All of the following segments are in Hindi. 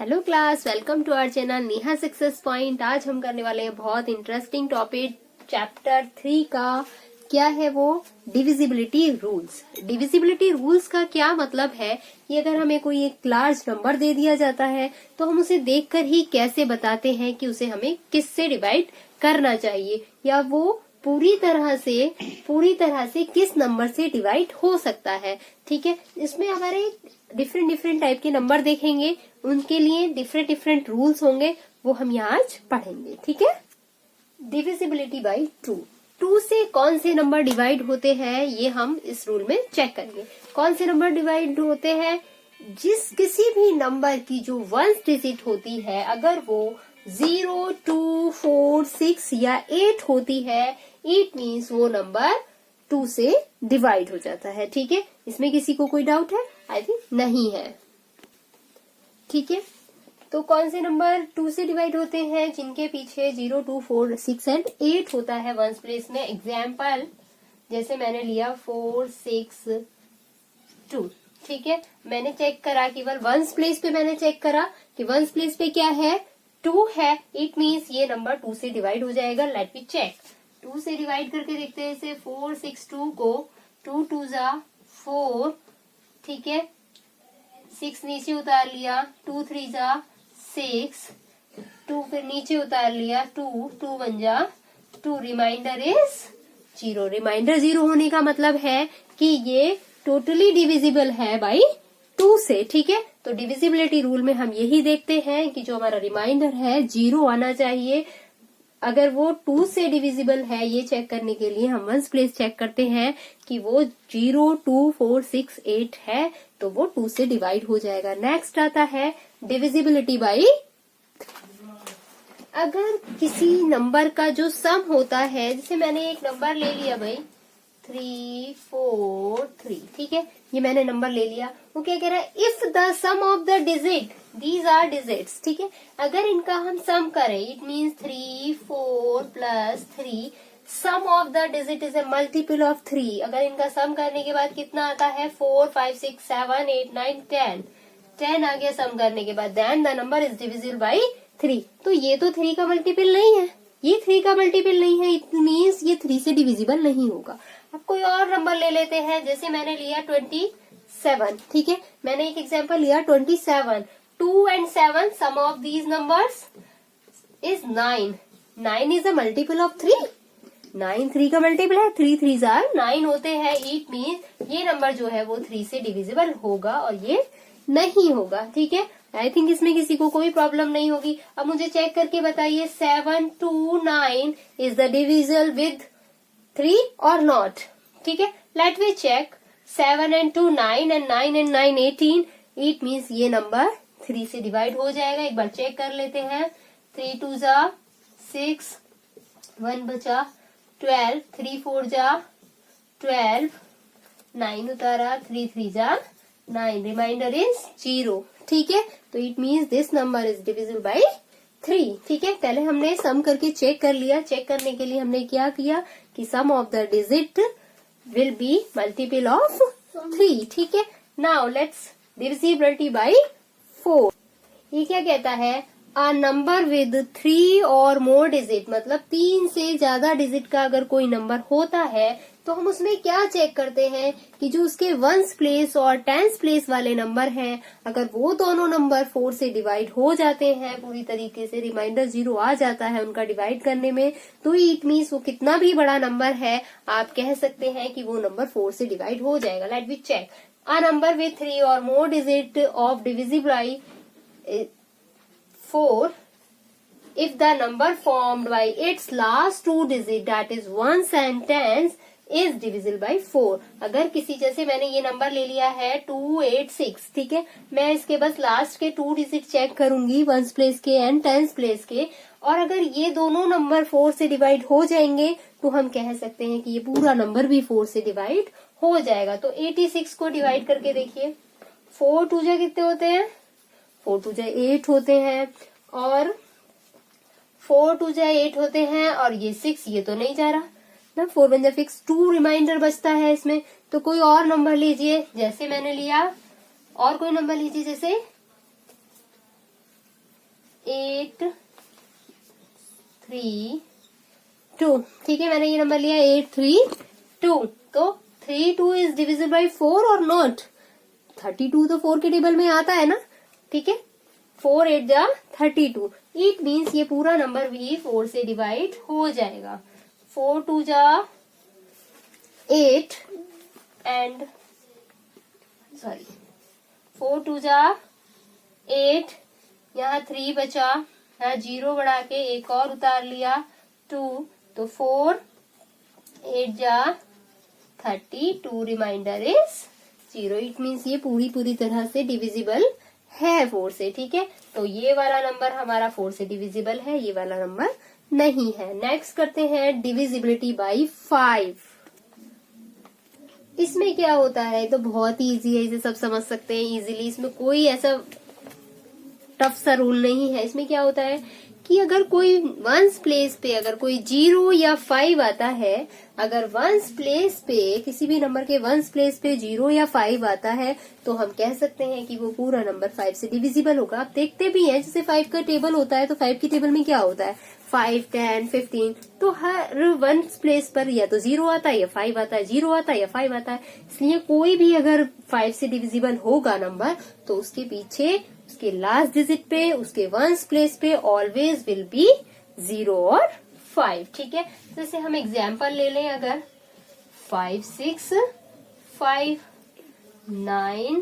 Hello class, welcome to our channel Neha success point. आज हम करने वाले हैं बहुत इंटरेस्टिंग टॉपिक चैप्टर 3 का। क्या है वो? Divisibility rules. डिविजिबिलिटी रूल्स का क्या मतलब है कि अगर हमें कोई एक लार्ज नंबर दे दिया जाता है तो हम उसे देखकर ही कैसे बताते हैं कि उसे हमें किससे डिवाइड करना चाहिए, या वो पूरी तरह से किस नंबर से डिवाइड हो सकता है। ठीक है, इसमें हमारे डिफरेंट टाइप के नंबर देखेंगे, उनके लिए डिफरेंट रूल्स होंगे, वो हम यहाँ आज पढ़ेंगे। ठीक है, डिविजिबिलिटी बाय 2 से कौन से नंबर डिवाइड होते हैं ये हम इस रूल में चेक करेंगे। कौन से नंबर डिवाइड होते हैं? किसी भी नंबर की जो 1 डिजिट होती है, अगर वो 0, 2, 4, 6 या 8 होती है, इट मीन्स वो नंबर 2 से डिवाइड हो जाता है। ठीक है, इसमें किसी को कोई डाउट है? आई थिंक नहीं है। ठीक है, तो कौन से नंबर 2 से डिवाइड होते हैं? जिनके पीछे 0, 2, 4, 6 एंड 8 होता है वंस प्लेस में। एग्जाम्पल जैसे मैंने लिया 4, 6, 2। ठीक है, मैंने चेक करा, केवल वंस प्लेस पे मैंने चेक करा कि वंस प्लेस पे क्या है, 2 है। इट मीन्स ये नंबर 2 से डिवाइड हो जाएगा। Let me check. 2 से डिवाइड करके देखते हैं इसे। 4, 6, 2 को 2 2 जा 4। ठीक है, 6 नीचे उतार लिया, 2 3 जा 6, 2 फिर नीचे उतार लिया, 2 2 1 जा 2, रिमाइंडर इज 0। रिमाइंडर 0 होने का मतलब है कि ये टोटली डिविजिबल है बाई 2 से। ठीक है, तो डिविजिबिलिटी रूल में हम यही देखते हैं कि जो हमारा रिमाइंडर है 0 आना चाहिए। अगर वो 2 से डिविजिबल है, ये चेक करने के लिए हम वंस प्लेस चेक करते हैं कि वो 0, 2, 4, 6, 8 है, तो वो 2 से डिवाइड हो जाएगा। नेक्स्ट आता है डिविजिबिलिटी बाई। अगर किसी नंबर का जो सम होता है, जैसे मैंने एक नंबर ले लिया भाई 3, 4, 3। ठीक है, ये मैंने नंबर ले लिया। वो क्या कह रहा है? If the sum of the digit, these are digits. ठीक है, अगर इनका हम सम करें, it means 3, 4 plus 3, sum of the digit is a multiple of 3। अगर इनका सम करने के बाद कितना आता है? 4, 5, 6, 7, 8, 9, 10 आ गया सम करने के बाद। Then the number is divisible by 3। तो ये तो 3 का मल्टीपल नहीं है, ये 3 का मल्टीपल नहीं है, इट मीन्स ये 3 से डिविजिबल नहीं होगा। अब कोई और नंबर ले लेते हैं, जैसे मैंने लिया 27। ठीक है, मैंने एक एग्जांपल लिया 27। 2 and 7, sum of these numbers is 9। 9 is a multiple of 3। 9 3 का मल्टीपल है। 3 3 आर 9 होते हैं। इट मीन्स ये नंबर जो है वो 3 से डिविजिबल होगा और ये नहीं होगा। ठीक है, आई थिंक इसमें किसी को कोई प्रॉब्लम नहीं होगी। अब मुझे चेक करके बताइए, 7, 2, 9 इज द डिविजिबल विद 3 और नॉट? ठीक है, let we check. 7 and 2 9 and 9 and 9 18। It means ये नंबर 3 से डिवाइड हो जाएगा। एक बार चेक कर लेते हैं। 3 2 जा 6, 1 बचा 12, 3 4 जा 12, 9 उतारा, 3 3 जा 9, रिमाइंडर इज 0। ठीक है, तो it means this number is divisible by 3। ठीक है, पहले हमने सम करके चेक कर लिया। चेक करने के लिए हमने क्या किया कि sum of the digit will be multiple of 3। ठीक है, नाउ लेट्स डिविजिबिलिटी बाई 4। ये क्या कहता है? अ नंबर विद 3 और मोर डिजिट, मतलब 3 से ज्यादा डिजिट का अगर कोई नंबर होता है तो हम उसमें क्या चेक करते हैं कि जो उसके वंस प्लेस और टेंस प्लेस वाले नंबर हैं, अगर वो दोनों नंबर 4 से डिवाइड हो जाते हैं पूरी तरीके से, रिमाइंडर 0 आ जाता है उनका डिवाइड करने में, तो इट मीन्स वो कितना भी बड़ा नंबर है, आप कह सकते हैं कि वो नंबर 4 से डिवाइड हो जाएगा। Let we check. A number with 3 और more digit of divisible by 4 if the number formed by its last 2 digit, that is ones and tens, is divisible by 4। अगर किसी, जैसे मैंने ये नंबर ले लिया है 2 8 6। ठीक है, मैं इसके बस लास्ट के 2 डिजिट चेक करूंगी, वंस प्लेस के एंड टेंस प्लेस के, और अगर ये दोनों नंबर 4 से डिवाइड हो जाएंगे तो हम कह सकते हैं कि ये पूरा नंबर भी 4 से डिवाइड हो जाएगा। तो 86 को डिवाइड करके देखिए। 4 2 जा कितने होते हैं? 4 2 जा 8 होते हैं, और 4 2 जा 8 होते हैं, और ये 6, ये तो नहीं जा रहा ना, 4 1 जा 6, 2 रिमाइंडर बचता है इसमें। तो कोई और नंबर लीजिए, जैसे मैंने लिया, और कोई नंबर लीजिए, जैसे 8 3 2। ठीक है, मैंने ये नंबर लिया 8 3 2। तो 3 2 इज डिविजिबल बाई 4 और नॉट? 32 तो 4 के टेबल में आता है ना। ठीक है, 4 8 जा 32। इट मीन्स ये पूरा नंबर भी 4 से डिवाइड हो जाएगा। 4 2 जा 8 एंड 4 2 जा 8, यहाँ 3 बचा, यहाँ 0 बढ़ा के एक और उतार लिया 2, तो 4 8 जा 32, रिमाइंडर इज 0। इट मीन्स ये पूरी तरह से डिविजिबल है 4 से। ठीक है, तो ये वाला नंबर हमारा 4 से डिविजिबल है, ये वाला नंबर नहीं है। नेक्स्ट करते हैं डिविजिबिलिटी बाई 5। इसमें क्या होता है, तो बहुत ही इजी है, इसे सब समझ सकते हैं इजीली। इसमें कोई ऐसा टफ सा रूल नहीं है। इसमें क्या होता है कि अगर कोई वंस प्लेस पे अगर कोई 0 या 5 आता है, अगर वंस प्लेस पे किसी भी नंबर के वंस प्लेस पे 0 या 5 आता है, तो हम कह सकते हैं कि वो पूरा नंबर 5 से डिविजिबल होगा। आप देखते भी हैं, जैसे 5 का टेबल होता है, तो 5 की टेबल में क्या होता है, 5 10 15, तो हर वंस प्लेस पर या तो 0 आता है या 5 आता है, 0 आता है या 5 आता है। इसलिए कोई भी अगर 5 से डिविजिबल होगा नंबर, तो उसके पीछे उसके लास्ट डिजिट पे, उसके वंस प्लेस पे ऑलवेज विल बी 0 और 5। ठीक है, जैसे हम एग्जाम्पल ले लें, अगर 5 6 5 9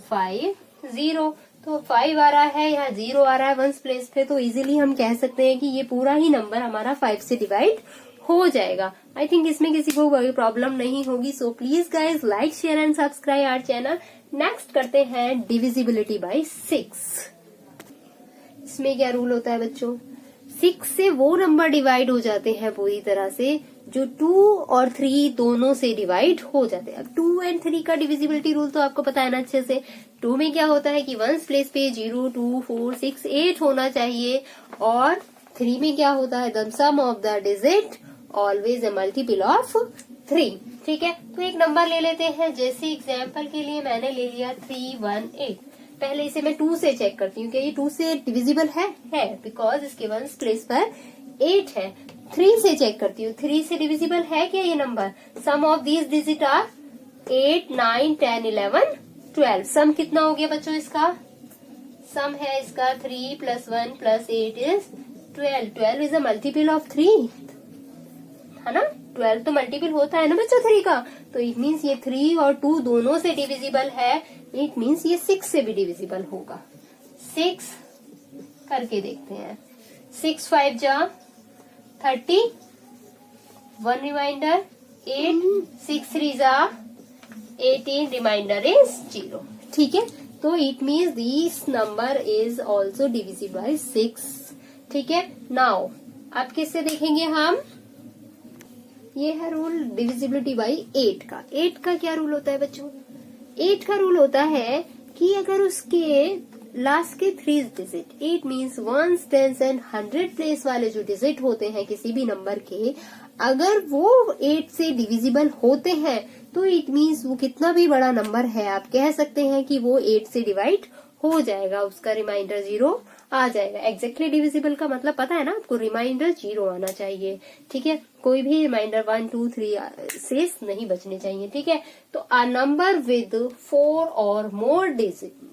5 0, तो 5 आ रहा है, यहाँ 0 आ रहा है वंस प्लेस पे, तो इजीली हम कह सकते हैं कि ये पूरा ही नंबर हमारा 5 से डिवाइड हो जाएगा। आई थिंक इसमें किसी को कोई प्रॉब्लम नहीं होगी। So please guys like share and subscribe our channel. Next करते हैं डिविजिबिलिटी बाई 6। इसमें क्या रूल होता है बच्चों, 6 से वो नंबर डिवाइड हो जाते हैं पूरी तरह से जो 2 और 3 दोनों से डिवाइड हो जाते हैं। अब 2 एंड 3 का डिविजिबिलिटी रूल तो आपको पता है ना अच्छे से। 2 में क्या होता है कि वंस प्लेस पे 0 2 4 6 8 होना चाहिए, और 3 में क्या होता है, the sum of the digit always a multiple of 3। ठीक है, तो एक नंबर ले लेते हैं, जैसे एग्जाम्पल के लिए मैंने ले लिया 318। पहले इसे मैं 2 से चेक करती हूँ कि ये 2 से डिविजिबल है बिकॉज इसके वंस प्लेस पर 8 है। 3 से चेक करती हूँ, 3 से डिविजिबल है क्या ये नंबर? Sum of these digit are 8 9 10 11 12। Sum कितना हो गया बच्चों इसका? सम है इसका 3 + 1 + 8 is 12। 12 is a multiple of 3, है ना। 12 तो मल्टीपल होता है ना बच्चों 3 का, तो इट मीन्स ये 3 और 2 दोनों से डिविजिबल है। इट मीन्स ये 6 से भी डिविजिबल होगा। 6 करके देखते हैं। 6 5 जा 30, 1 रिमाइंडर 8, 6 3 जा 18, रिमाइंडर इज 0। ठीक है, तो it means this number is also divisible by 6। ठीक है, नाउ अब किससे देखेंगे हम? ये है रूल डिविजिबिलिटी बाई 8 का। 8 का क्या रूल होता है बच्चों? 8 का रूल होता है कि अगर उसके लास्ट के 3 डिजिट, 8 मीन्स 1 10 एंड 100 प्लेस वाले जो डिजिट होते हैं किसी भी नंबर के, अगर वो 8 से डिविजिबल होते हैं, तो इट मीन्स वो कितना भी बड़ा नंबर है, आप कह सकते हैं कि वो 8 से डिवाइड हो जाएगा, उसका रिमाइंडर 0 आ जाएगा। एग्जैक्टली डिविजिबल का मतलब पता है ना आपको, रिमाइंडर 0 आना चाहिए। ठीक है, कोई भी रिमाइंडर 1 2 3 से नहीं बचने चाहिए। ठीक है, तो अ नंबर विद 4 और more digit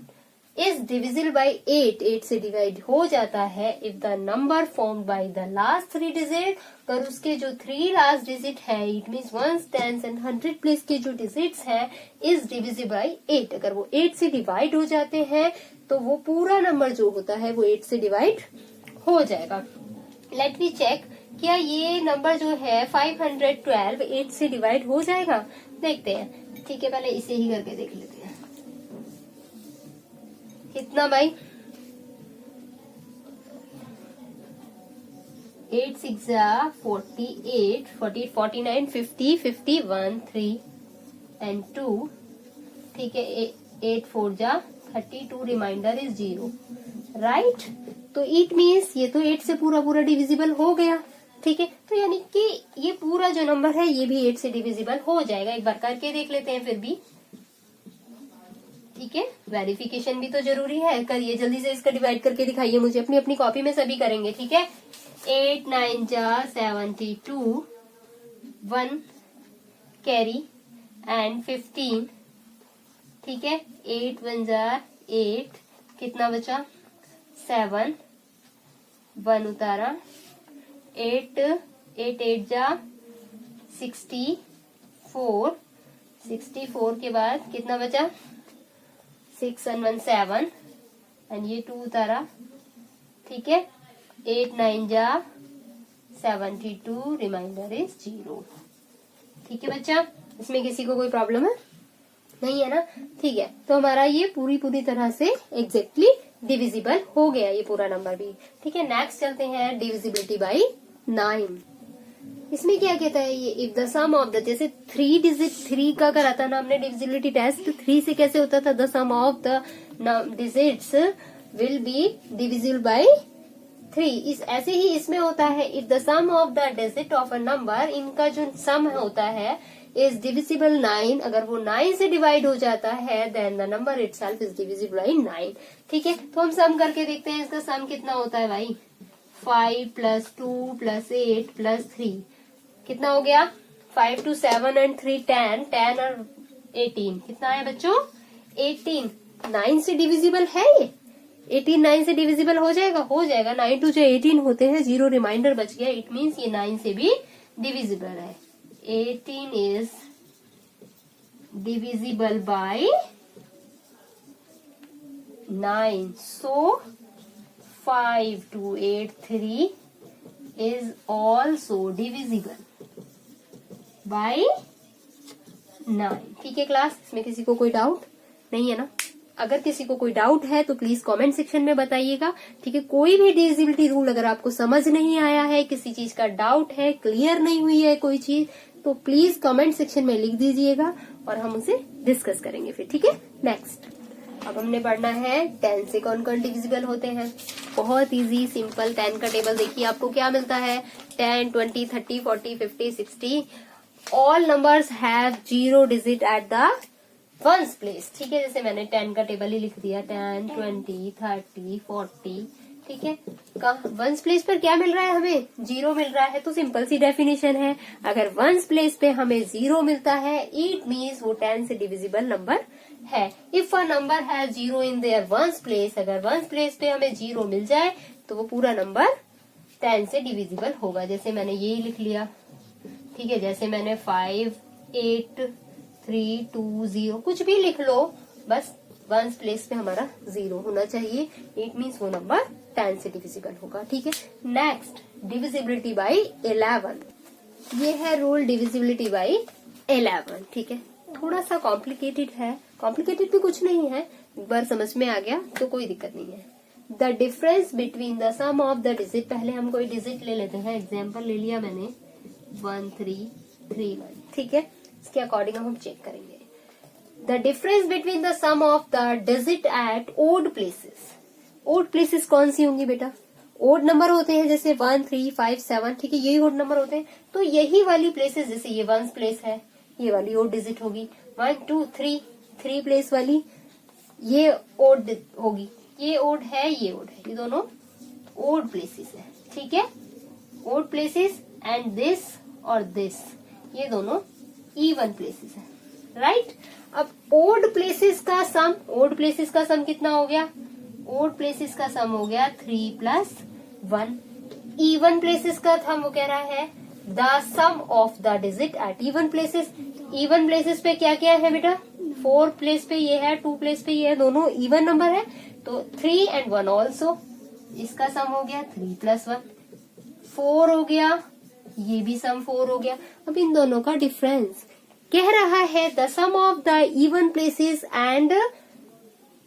is divisible by 8, 8 से डिवाइड हो जाता है if the number formed by the last 3 digit, अगर उसके जो 3 लास्ट डिजिट है, इट मीन्स 1 10 एंड 100 प्लेस के जो डिजिट्स हैं, इज डिविजिबल बाय 8। अगर वो 8 से डिवाइड हो जाते हैं, तो वो पूरा नंबर जो होता है वो 8 से डिवाइड हो जाएगा। लेट मी चेक, क्या ये नंबर जो है 512 8 से डिवाइड हो जाएगा? देखते हैं। ठीक है, पहले इसे ही करके देख लेते हैं। कितना भाई? 8 6 48 48 49 50 51 3 एंड 2। ठीक है, 8 4 जा 32, रिमाइंडर इज 0। राइट, तो इट मीन्स ये तो 8 से पूरा डिविजिबल हो गया। ठीक है, तो यानी कि ये पूरा जो नंबर है ये भी 8 से डिविजिबल हो जाएगा। एक बार करके देख लेते हैं फिर भी। ठीक है, वेरिफिकेशन भी तो जरूरी है। करिए जल्दी से, इसका डिवाइड करके दिखाइए मुझे, अपनी अपनी कॉपी में सभी करेंगे। ठीक है, 8 9 जा 72, 1 कैरी एंड 15। ठीक है, 8 1 जा 8, कितना बचा 7, 1 उतारा, 8 8 जा 64, 64 के बाद कितना बचा 6 1 1 7 एंड ये 2 उतारा। ठीक है, 8 9 जा 72, रिमाइंडर इज 0। ठीक है बच्चा, इसमें किसी को कोई प्रॉब्लम है नहीं है ना? ठीक है, तो हमारा ये पूरी तरह से एग्जैक्टली डिविजिबल हो गया ये पूरा नंबर भी। ठीक है, नेक्स्ट चलते हैं डिविजिबिलिटी बाई 9। इसमें क्या कहता है ये, if the sum of the, जैसे 3 डिजिट 3 का करा था ना हमने डिविजिबिलिटी टेस्ट, 3 से कैसे होता था, the sum of the digits will be divisible by 3। ऐसे ही इसमें होता है, if the sum of the digit of a number, इनका जो सम होता है इज डिविजिबल 9, अगर वो 9 से डिवाइड हो जाता है then the number itself is divisible by 9। ठीक है, तो हम सम करके देखते हैं इसका सम कितना होता है भाई। 5 + 2 + 8 + 3 कितना हो गया, 5 2 7 एंड 3 10, 10 और 18 कितना है बच्चों 18। 9 से डिविजिबल है ये, 18 9 से डिविजिबल हो जाएगा, 9 2 जो 18 होते हैं, 0 रिमाइंडर बच गया, इट मीन्स ये 9 से भी डिविजिबल है। 18 is divisible by 9. So 5 2 8 3 is also divisible by 9। ठीक है क्लास, इसमें किसी को कोई डाउट नहीं है ना? अगर किसी को कोई डाउट है तो प्लीज कमेंट सेक्शन में बताइएगा। ठीक है, कोई भी डिविजिबिलिटी रूल अगर आपको समझ नहीं आया है, किसी चीज का डाउट है, क्लियर नहीं हुई है कोई चीज, तो प्लीज कमेंट सेक्शन में लिख दीजिएगा और हम उसे डिस्कस करेंगे फिर। ठीक है, नेक्स्ट अब हमने पढ़ना है 10 से कौन कौन डिविजिबल होते हैं। बहुत इजी सिंपल 10 का टेबल देखिए, आपको क्या मिलता है 10 20 30 40 50 60 all numbers have 0 digit at the ones place. ठीक है, जैसे मैंने 10 का टेबल ही लिख दिया, 10 20 30 40। ठीक है, वंस प्लेस पर क्या मिल रहा है हमें 0 मिल रहा है, तो सिंपल सी डेफिनेशन है, अगर वंस प्लेस पे हमें 0 मिलता है इट मीन्स वो 10 से डिविजिबल नंबर है। इफ अ नंबर है 0 इन देयर वंस प्लेस, अगर वंस प्लेस पे हमें 0 मिल जाए तो वो पूरा नंबर 10 से डिविजिबल होगा। जैसे मैंने ये लिख लिया। ठीक है, जैसे मैंने 5 8 3 2 0 कुछ भी लिख लो, बस वंस प्लेस पे हमारा 0 होना चाहिए, इट मीन्स वो नंबर 10 से डिविजिबल होगा। ठीक है, नेक्स्ट डिविजिबिलिटी बाई 11। ये है रूल डिविजिबिलिटी बाई 11। ठीक है, थोड़ा सा कॉम्प्लिकेटेड है, कॉम्प्लिकेटेड भी कुछ नहीं है, एक बार समझ में आ गया तो कोई दिक्कत नहीं है। The difference between the sum of the digit, पहले हम कोई डिजिट ले लेते हैं, एग्जाम्पल ले लिया मैंने 1 3 3 1। ठीक है, इसके अकॉर्डिंग हम चेक करेंगे। The difference between the sum of the digit at odd places. Odd places कौन सी होंगी बेटा, ओड नंबर होते हैं जैसे 1 3 5 7। ठीक है, यही ओड नंबर होते हैं, तो यही वाली प्लेसेस, जैसे ये वंस प्लेस है, ये वाली ओड डिजिट होगी। 1 2 3 3 प्लेस वाली ये ओड होगी, ये ओड है, ये ओड है, ये दोनों ओड प्लेसेस है। ठीक है, ओड प्लेसेस एंड दिस और दिस, ये दोनों इवन प्लेसेस है, राइट। अब ओड प्लेसेस का सम, ओड प्लेसेस का सम कितना हो गया, ओड प्लेसेस का सम हो गया 3 + 1। इवन प्लेसेस का सम वो कह रहा है the sum of the digit at even places. Even places पे क्या क्या है बेटा, 4 प्लेस पे ये है, 2 प्लेस पे ये है, दोनों इवन नंबर है, तो 3 and 1 ऑल्सो, इसका सम हो गया 3 + 1 4 हो गया, ये भी सम 4 हो गया। अब इन दोनों का डिफरेंस कह रहा है the sum of the even places and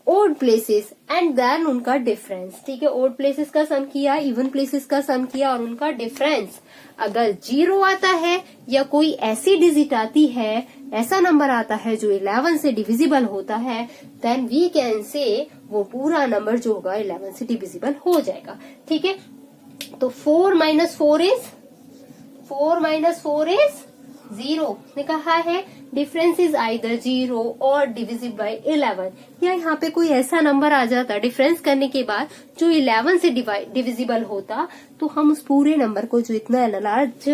odd places and then उनका डिफरेंस। ठीक है, ओड प्लेसेस का सम किया, इवन प्लेसेस का सम किया और उनका डिफरेंस अगर 0 आता है या कोई ऐसी डिजिट आती है, ऐसा नंबर आता है जो 11 से डिविजिबल होता है, देन वी कैन से वो पूरा नंबर जो होगा 11 से डिविजिबल हो जाएगा। ठीक है, तो 4 - 4 इज 0 ने कहा है डिफरेंस इज आइदर 0 और डिविजिबल बाय 11, या यहाँ पे कोई ऐसा नंबर आ जाता डिफरेंस करने के बाद जो 11 से डिविजिबल होता, तो हम उस पूरे नंबर को, जो इतना लार्ज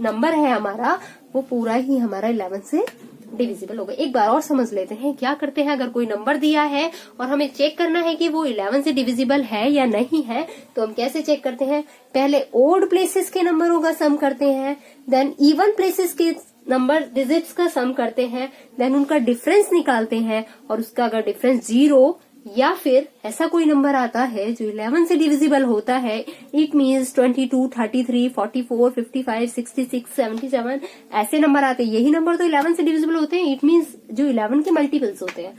नंबर है हमारा, वो पूरा ही हमारा 11 से डिविजिबल होगा। एक बार और समझ लेते हैं क्या करते हैं। अगर कोई नंबर दिया है और हमें चेक करना है कि वो 11 से डिविजिबल है या नहीं है, तो हम कैसे चेक करते हैं? पहले ओड प्लेसेस के नंबरों का सम करते हैं, देन इवन प्लेसेस के नंबर डिजिट्स का सम करते हैं, देन उनका डिफरेंस निकालते हैं, और उसका अगर डिफरेंस 0 या फिर ऐसा कोई नंबर आता है जो 11 से डिविजिबल होता है, इट मीन्स 22, 33, 44, 55, 66, 77 ऐसे नंबर आते हैं। यही नंबर तो 11 से डिविजिबल होते हैं, इट मीन्स जो 11 के मल्टीपल्स होते हैं।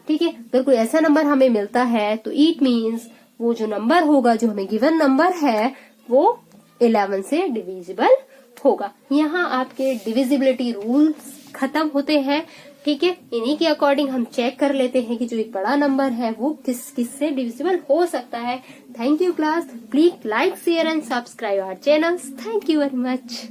ठीक है, अगर कोई ऐसा नंबर हमें मिलता है तो इट मीन्स वो जो नंबर होगा, जो हमें गिवन नंबर है, वो 11 से डिविजिबल होगा। यहाँ आपके डिविजिबिलिटी रूल्स खत्म होते हैं। ठीक है, इन्हीं के अकॉर्डिंग हम चेक कर लेते हैं कि जो एक बड़ा नंबर है वो किस किस से डिविजिबल हो सकता है। Thank you class, please like share and subscribe our channel. Thank you very much.